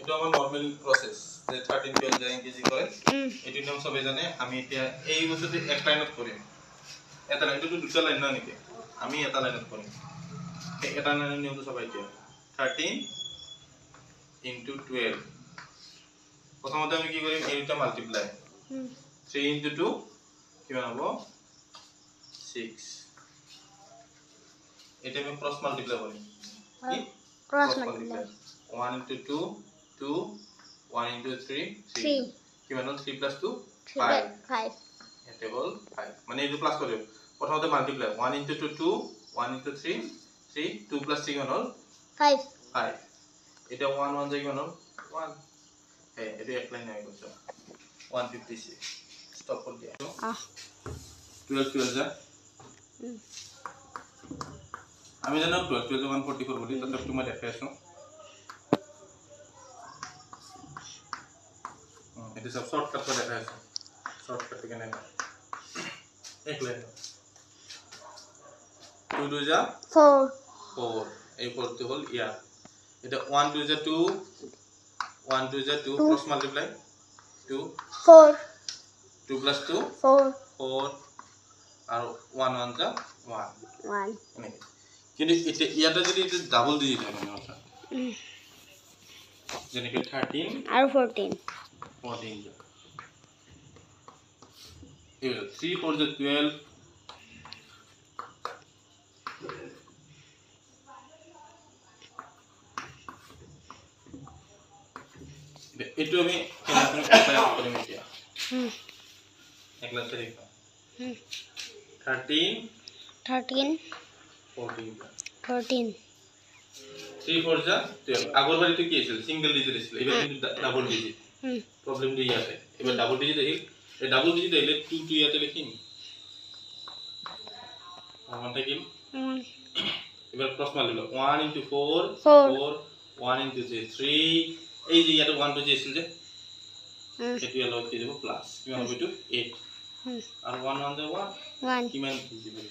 এটা আমার normal process যে 13 12 যা ইংরেজি করে এটি নাম সবাই জানে আমি এটা এই বছরে এক লাইনত করি এটা লাইন তো দুটো লাইন না নাকি আমি এটা লাইনত করি এটা লাইনের নিয়ম তো সবাই জানে 13 into 12 প্রথমত আমি কি করি এইটা মাল্টিপ্লাই 3 into 2 কি বানাবো 6 এটা আমি ক্রস মাল্টিপ্লাই করি কি ক্রস মাল্টিপ্লাই 1 into 2 2 1 into 3 3 কি মানে 3 plus 2 5 5 এটা হল 5 মানে এই প্লাস করব প্রথমত মাল্টিপ্লাই 1 into 2 2 1 into 3 3 2 plus 3 হল 5 5 এটা 1 1 যাই হল 1 হ্যাঁ এটা এক লাইন আই করছো 156 স্টপ করে দিয়া 12 12 যা আমি জানো 12 12 144 বলি তত তুমি দেখাইছো এটা সব শর্টকাট করে দেখাইছো শর্টকাট থেকে নেই এক লাইন 2 2 যা 4 4 এই পড়তে হল ইয়া এটা 1 2 যা 2 1 2 যা 2 ক্রস মাল্টিপ্লাই 2 4 2 plus 2 4 4 আর 1 1 যা 1 1 কিন্তু এটা ইয়াটা যদি এটা ডাবল ডিজিট হয় মানে অর্থাৎ যেনে কি 13 আর 14 14 এই 3 4 যা 12 এটা আমি অ্যাপ্লাই করে মিটিয়া একলা তারিখ 13 14 3 4 যা 12 আগর বাড়িতে কি ছিল সিঙ্গেল ডিজিট ছিল এবার কিন্তু ডাবল ডিজিট প্রবলেম দিয়ে আছে এবার ডাবল ডিজিট এই ডাবল ডিজিট এলে 2 2 ইয়াতে লিখিন আমারটা কি এবার ক্রস মারলো 1 into 4 4 1 into 3 এই যে ইয়াতে 1 2 ছিল যে এটি হলো কি দেব প্লাস কি হবে 8 আর 1 1 1 কি মান কি দিবে